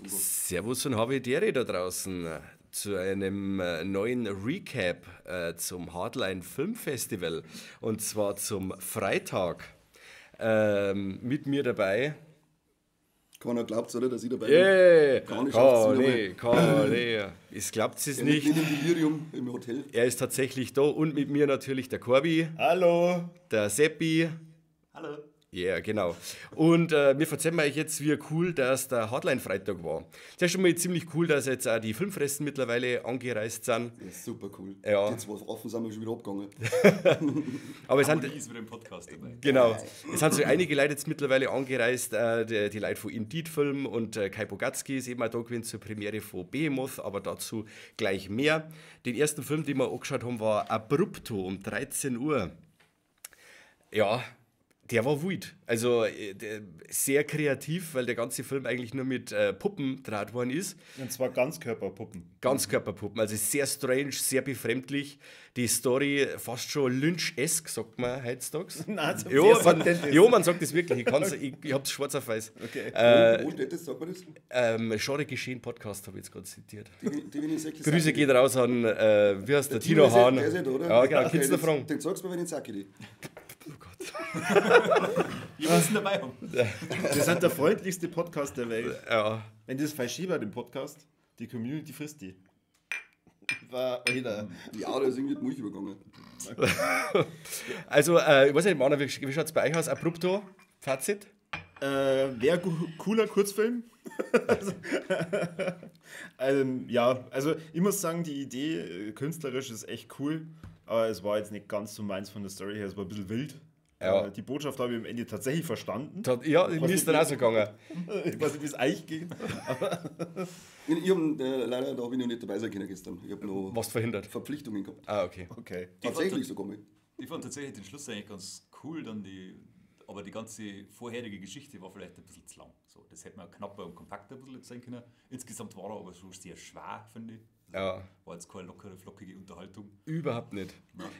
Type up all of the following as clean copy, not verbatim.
Servus und Habitäre da draußen zu einem neuen Recap zum Hardline Filmfestival und zwar zum Freitag. Mit mir dabei. Keiner glaubt es, oder, dass ich dabei Yeah, bin. Keiner schafft es Kane. Es glaubt es nicht. Nicht im Delirium im Hotel. Er ist tatsächlich da und mit mir natürlich der Corby, Hallo. der Seppi. Hallo. Ja, yeah, genau. Und wir erzählen euch jetzt, wie cool dass der Hardline-Freitag war. Das ist schon mal ziemlich cool, dass jetzt auch die Filmfressen mittlerweile angereist sind. Das ist super cool. Ja. Die 2 Affen sind wir schon wieder abgegangen. Aber es Und sind, ist wieder im Podcast dabei. genau, es sind so einige Leute jetzt mittlerweile angereist, die Leute von Indeed Film und Kai Bogatski ist eben auch da gewesen zur Premiere von Behemoth, aber dazu gleich mehr. Den ersten Film, den wir angeschaut haben, war Abrupto um 13 Uhr. Ja, der war wild. Also sehr kreativ, weil der ganze Film eigentlich nur mit Puppen gedreht worden ist. Und zwar Ganzkörperpuppen. Ganzkörperpuppen, also sehr strange, sehr befremdlich. Die Story fast schon Lynch-esque, sagt man heutzutage. Nein, so Man sagt das wirklich. Ich hab's schwarz auf weiß. Okay. Wo steht das? Sagt man das? Schade geschehen Podcast habe ich jetzt gerade zitiert. Die Grüße gehen raus an, wie heißt der Tino Hahn. Der ist ja da, oder? Ja, genau, kannst du noch fragen. Den sagst du mir, wenn ich sage die. Oh Gott. Wir müssen dabei haben. Wir sind der freundlichste Podcast der Welt. Ja. Wenn das falsch schiebt, den Podcast, die Community frisst die. War jeder. Ja, da ist irgendwie die Milch übergegangen. Also, ich weiß nicht, Mann, wie schaut es bei euch aus? Abrupto, Fazit? Wäre cooler Kurzfilm. Ja, also ich muss sagen, die Idee künstlerisch ist echt cool, aber es war jetzt nicht ganz so meins von der Story her, es war ein bisschen wild. Ja. Die Botschaft habe ich am Ende tatsächlich verstanden. Ja, mir ist dann auch so gegangen. Ich weiß nicht, wie es euch geht. Ich hab, leider da habe ich noch nicht dabei sein können gestern. Ich habe noch Was verhindert? Verpflichtungen gehabt. Ah, okay. Okay. Tatsächlich sogar mal. Ich fand tatsächlich den Schluss eigentlich ganz cool, aber die ganze vorherige Geschichte war vielleicht ein bisschen zu lang. So, das hätte man knapper und kompakter ein bisschen sein können. Insgesamt war er aber so sehr schwer, finde ich. Ja. War jetzt keine lockere, flockige Unterhaltung. Überhaupt nicht.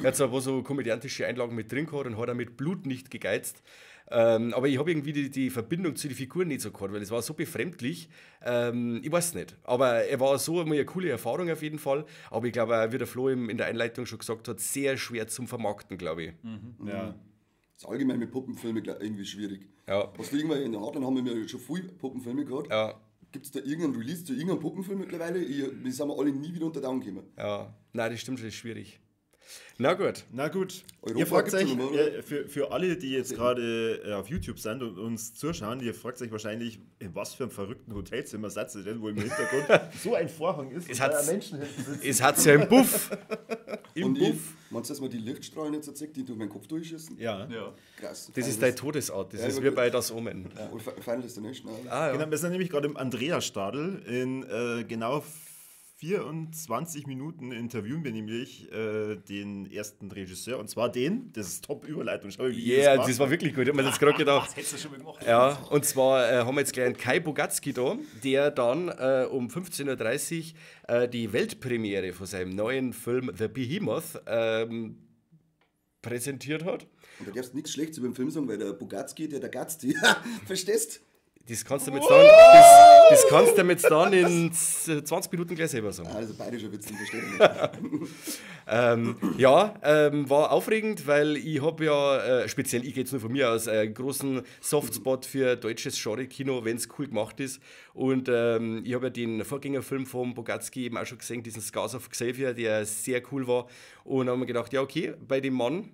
Er hat zwar so komödiantische Einlagen mit drin gehabt und hat auch mit Blut nicht gegeizt. Aber ich habe irgendwie die Verbindung zu den Figuren nicht so gehabt, weil es war so befremdlich. Ich weiß nicht. Aber er war so eine coole Erfahrung auf jeden Fall. Aber ich glaube, auch, wie der Flo in der Einleitung schon gesagt hat, sehr schwer zum Vermarkten, glaube ich. Ja. Das ist allgemein mit Puppenfilmen irgendwie schwierig. Ja. Was liegen wir in der Hardline haben wir ja schon viele Puppenfilme gehabt. Ja. Gibt es da irgendeinen Release zu irgendeinem Puppenfilm mittlerweile? Wir sind wir alle nie wieder unter Daumen gekommen. Ja. Nein, das stimmt schon, das ist schwierig. Na gut. Na gut, Europa ihr fragt gibt's euch, ja noch mal, oder? für alle, die jetzt gerade auf YouTube sind und uns zuschauen, ihr fragt euch wahrscheinlich, in was für einem verrückten Hotelzimmer seid ihr denn, wo im Hintergrund so ein Vorhang ist und da Menschen hinten sitzen. Es hat ja im Buff. Im Und ich, Buff. meinst du, dass man die Lichtstrahlen jetzt erzählt, die durch meinen Kopf durchschießen? Ja. Ja. Krass. Das ist deine Todesart. Das Ja, ist ich wie wollt- bei Das Omen. Und Final Destination. Ah, ja. Genau, wir sind nämlich gerade im Andreasstadel. In genau 24 Minuten interviewen wir nämlich den ersten Regisseur, und zwar das ist Top-Überleitung. Schau, wie ich Ja, mache. das war wirklich gut. Ich habe mir jetzt gerade gedacht. Das hättest du schon mal gemacht. Ja, und zwar haben wir jetzt gleich einen Kai Bogatski da, der dann um 15.30 Uhr die Weltpremiere von seinem neuen Film The Behemoth präsentiert hat. Und da darfst du nichts Schlechtes über den Film sagen, weil der Bogatski, der Gazzi, verstehst? Das kannst du mir jetzt das kannst du mir jetzt dann in 20 Minuten gleich selber sagen. Also bayerischer Witz, den verstehe ich nicht. War aufregend, weil ich habe ja, speziell ich gehe jetzt nur von mir aus, einen großen Softspot für deutsches Genre-Kino, wenn es cool gemacht ist. Und ich habe ja den Vorgängerfilm von Bogatski eben auch schon gesehen, diesen Scars of Xavier, der sehr cool war. Und haben mir gedacht, ja okay, bei dem Mann,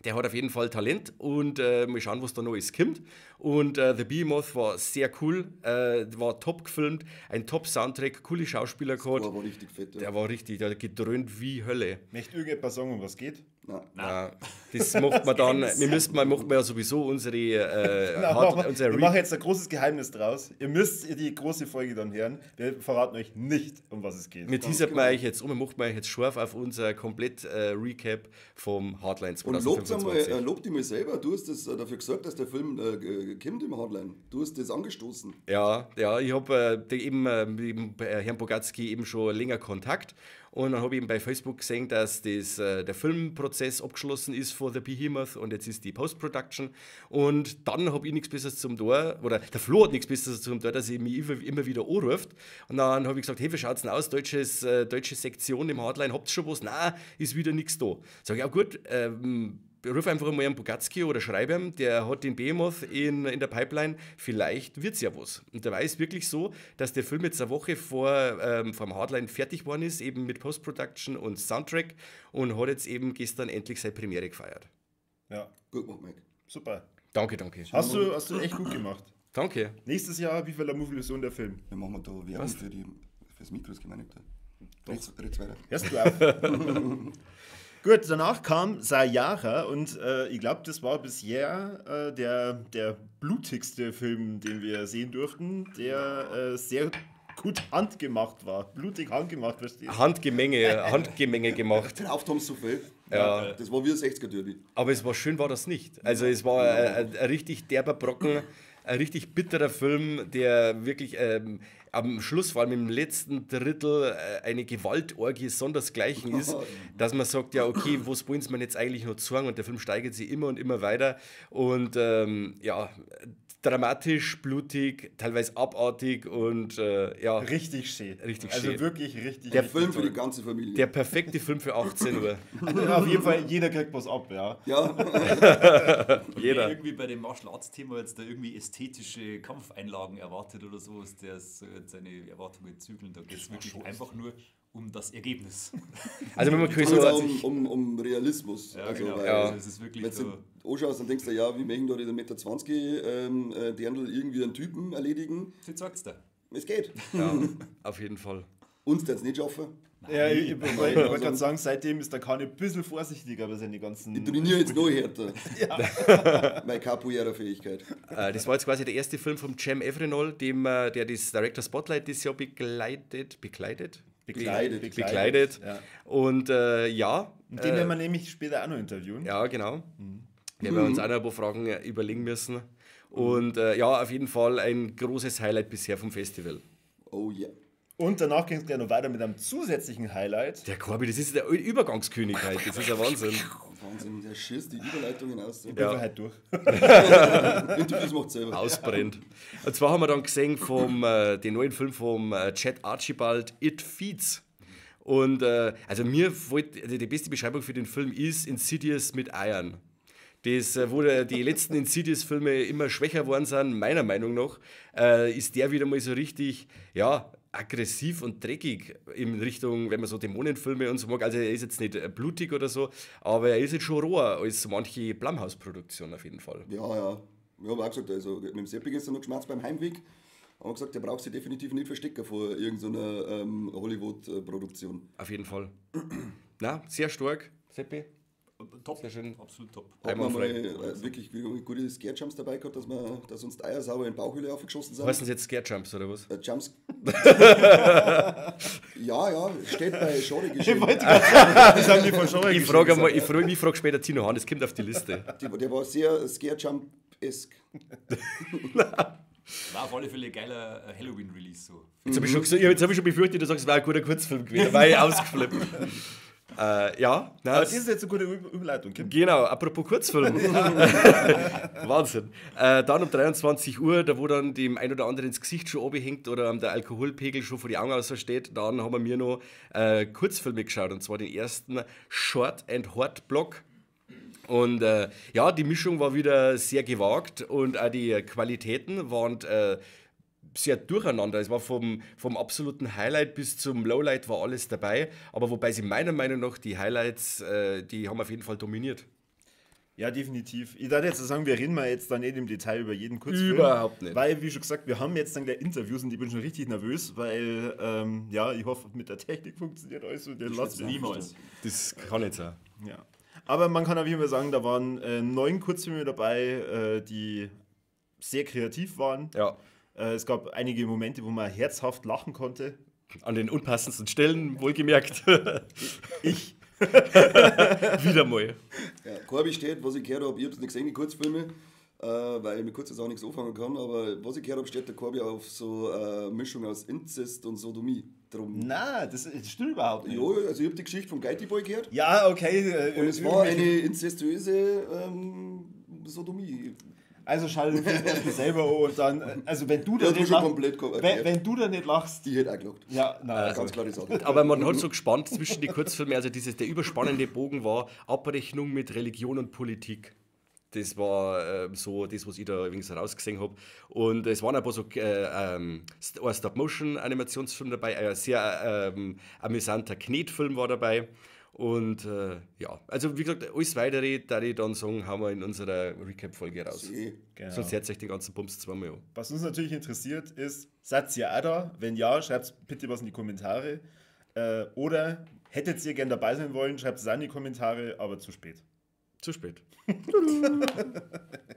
der hat auf jeden Fall Talent und mal schauen, was da Neues kommt. Und The Behemoth war sehr cool, war top gefilmt, ein Top-Soundtrack, coole Schauspieler gehabt. Der war richtig fett. Ja. Der war richtig, der hat gedröhnt wie Hölle. Möchte irgendjemand sagen, um was geht? Nein. Ja, das macht man dann, macht man ja sowieso unsere, Wir machen jetzt ein großes Geheimnis draus. Ihr müsst die große Folge dann hören. Wir verraten euch nicht, um was es geht. wir teasert man euch jetzt macht man euch jetzt scharf auf unser komplett Recap vom Hardline Und 2025. lob dich mal selber. Du hast das dafür gesagt, dass der Film kommt im Hardline. Du hast das angestoßen. Ja, ich habe eben mit Herrn Bogatski eben schon länger Kontakt Und dann habe ich eben bei Facebook gesehen, dass der Filmprozess abgeschlossen ist von The Behemoth und jetzt ist die Post-Production. Und dann habe ich nichts Besseres zum Tor, oder der Flo hat nichts Besseres zum Tor, dass er mich immer wieder anruft. Und dann habe ich gesagt, hey, wie schaut es denn aus? Deutsche Sektion im Hardline, habt ihr schon was? Nein, ist wieder nichts da. Sag ich, ja gut, ruf einfach mal einen Bogatski oder schreibe ihm, der hat den Behemoth in der Pipeline, vielleicht wird es ja was. Und dabei ist wirklich so, dass der Film jetzt eine Woche vom Hardline fertig geworden ist, eben mit Post-Production und Soundtrack und hat jetzt eben gestern endlich seine Premiere gefeiert. Ja, Gut gemacht, Mike. super. Danke. Hast du echt gut gemacht. Danke. Nächstes Jahr, wie viel Movie-Illusion der Film? Dann machen wir da Werbung fürs Mikro, das gemeint. Red's weiter. Hörst du auf? Gut, danach kam Sayara und ich glaube, das war bisher der blutigste Film, den wir sehen durften, der sehr gut handgemacht war. Blutig handgemacht, verstehst du? Handgemenge gemacht. Drauf haben sie so viel. Ja. Das war wie ein 60er-Derby. Aber es war schön, war das nicht. Also es war ein richtig derber Brocken, ein richtig bitterer Film, der wirklich am Schluss, vor allem im letzten Drittel, eine Gewaltorgie sondersgleichen ist, dass man sagt, ja okay, was wollen sie mir jetzt eigentlich noch sagen? Und der Film steigert sich immer und immer weiter und dramatisch, blutig, teilweise abartig und Richtig schön. Richtig also schön. wirklich richtig. Der richtig Film für toll. die ganze Familie. der perfekte Film für 18 Uhr. Ja, auf jeden Fall, jeder kriegt was ab, ja. Ja, Jeder. Wer irgendwie bei dem Martial Arts Thema jetzt da irgendwie ästhetische Kampfeinlagen erwartet oder so, ist der seine Erwartungen zügeln. Da geht es wirklich einfach nur um das Ergebnis. Also wenn man es so geht auch um Realismus. Ja, also, genau. weil, Ja. Also es ist wirklich wenn so. du anschaust, dann denkst du, ja, wie möchten da diese 1,20 Meter Dirndl irgendwie einen Typen erledigen? Jetzt sagst du. Es geht. Ja, auf jeden Fall. Uns das nicht schaffen. Ja, ich wollte gerade sagen, seitdem ist der Kani ein bisschen vorsichtiger bei seinen ganzen. Ich trainiere jetzt noch härter. Meine Capoeira-Fähigkeit. Das war jetzt quasi der erste Film von Cem Evrenol, der das Director Spotlight dieses Jahr bekleidet. Ja. Und ja. Und den werden wir nämlich später auch noch interviewen. Ja, genau. Werden wir uns auch noch ein paar Fragen überlegen müssen. Und ja, auf jeden Fall ein großes Highlight bisher vom Festival. Oh yeah. Und danach ging es gleich noch weiter mit einem zusätzlichen Highlight. Der Corby, das ist der Übergangskönig halt. Das ist ein Wahnsinn. Wahnsinn, der schießt die Überleitungen aus. Ich bin halt durch. Interviews macht selber. Ausbrennt. Und zwar haben wir dann gesehen den neuen Film vom Chad Archibald, It Feeds. Und also die beste Beschreibung für den Film ist Insidious mit Eiern. Das, wo die letzten Insidious-Filme immer schwächer geworden sind, meiner Meinung nach, ist der wieder mal so richtig, ja, aggressiv und dreckig in Richtung, wenn man so Dämonenfilme und so mag. Also er ist jetzt nicht blutig oder so, aber er ist jetzt schon roher als so manche Blumhouse-Produktion auf jeden Fall. Ja. Wir haben auch gesagt, also mit dem Seppi gestern noch geschmerzt beim Heimweg. Haben wir gesagt, der braucht sich definitiv nicht verstecken vor irgendeiner Hollywood-Produktion. Auf jeden Fall. Na, sehr stark, Seppi. Top, Sehr schön. absolut top. Haben wir mal Einwandfrei. wirklich gute Scare-Jumps dabei gehabt, dass uns die Eier sauber in die Bauchhöhle aufgeschossen sind. Heißen sie jetzt Scare Jumps oder was? Jumps. ja, steht bei Genre geschrieben. Das haben die von schon mal Ich frage später Tino Hahn, das kommt auf die Liste. Der war sehr Scare-Jump-esk. War auf alle Fälle ein geiler Halloween-Release so. Jetzt habe ich schon befürchtet, du sagst, es war ein guter Kurzfilm gewesen. Da war ich ausgeflippt. Ja, nein, Aber das ist jetzt eine gute Überleitung, Kim. genau, apropos Kurzfilm. Wahnsinn. Dann um 23 Uhr, da wo dann dem ein oder anderen ins Gesicht schon abhängt oder der Alkoholpegel schon vor die Augen aussteht, dann haben wir noch Kurzfilme geschaut, und zwar den ersten Short and Hard Block. Und ja, die Mischung war wieder sehr gewagt und auch die Qualitäten waren sehr durcheinander. Es war vom absoluten Highlight bis zum Lowlight war alles dabei. Aber wobei sie meiner Meinung nach die Highlights, die haben auf jeden Fall dominiert. Ja, definitiv. Ich darf jetzt sagen, wir reden mal jetzt da nicht im Detail über jeden Kurzfilm. Überhaupt nicht. Weil, wie schon gesagt, wir haben jetzt dann gleich Interviews und ich bin schon richtig nervös, weil, ja, ich hoffe, mit der Technik funktioniert alles und den lassen wir Niemals. Das kann nicht sein. Ja. Aber man kann auf jeden Fall sagen, da waren 9 Kurzfilme dabei, die sehr kreativ waren. Ja. Es gab einige Momente, wo man herzhaft lachen konnte. An den unpassendsten Stellen, wohlgemerkt. Ich. Wieder mal. Ja, Corby steht, was ich gehört habe, ich habe es nicht gesehen, die Kurzfilme. weil ich mit kurzer Sache nichts anfangen kann, aber was ich gehört habe, steht der Korbi auf so Mischung aus Inzest und Sodomie drum. Na, das stimmt überhaupt nicht. Ja, also ich habe die Geschichte vom Geity Boy gehört Ja, okay. und es war eine inzestuöse Sodomie. Also schau den Film erst mal selber an und dann, also wenn du da Das war nicht schon lachst, komplett wenn du da nicht lachst, Die hätte auch gelacht. ja, nein, Ganz klare Sache. Aber man hat so gespannt zwischen die Kurzfilme, also der überspannende Bogen war Abrechnung mit Religion und Politik. Das war so das, was ich da übrigens rausgesehen habe. Und es waren ein paar so ein Stop-Motion-Animationsfilm dabei, ein sehr amüsanter Knetfilm war dabei. Und ja, also wie gesagt, alles Weitere, da ich dann sagen, haben wir in unserer Recap-Folge raus. genau. Sonst hört sich den ganzen Bums zweimal an. Was uns natürlich interessiert ist, seid ihr auch da? Wenn ja, schreibt bitte was in die Kommentare. Oder hättet ihr gern dabei sein wollen, schreibt es auch in die Kommentare, aber zu spät. Zu spät.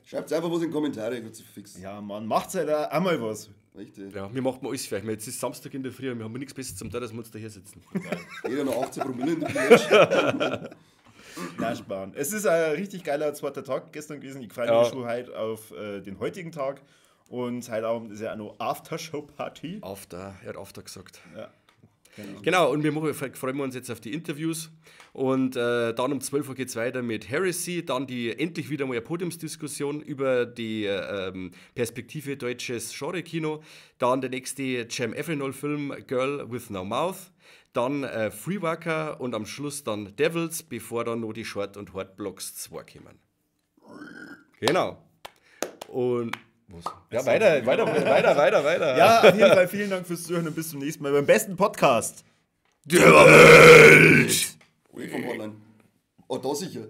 Schreibt einfach was in die Kommentare, kurz fix. Ja, Mann, macht's halt auch mal was. Richtig. Ja, wir machen alles fertig. Jetzt ist Samstag in der Früh und wir haben nichts Besseres zum Tun, dass wir uns da hier sitzen. Jeder noch 18 Promille in der Flasche. Na, sparen. Es ist ein richtig geiler zweiter Tag gestern gewesen. Ich freue mich schon heute auf den heutigen Tag. Und heute Abend ist ja auch noch Aftershow-Party. Er hat After gesagt. Ja, Genau, und freuen wir uns jetzt auf die Interviews. Und dann um 12 Uhr geht es weiter mit Heresy. Dann endlich wieder mal eine Podiumsdiskussion über die Perspektive deutsches Genre-Kino. Dann der nächste Jam Avenol-Film Girl with No Mouth. Dann Freewalker und am Schluss dann Devils, bevor dann noch die Short- und Hard-Blocks 2 kommen. Genau. Und was? Ja, weiter. Ja, auf jeden Fall vielen Dank fürs Zuhören und bis zum nächsten Mal beim besten Podcast. Der Welt! Ui, vom Hotline. Oh, da sicher.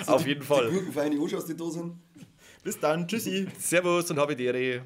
Auf jeden Fall. Die Gurkenfeine Usch aus die Dosen. Bis dann, tschüssi. Servus und habe die Ehre.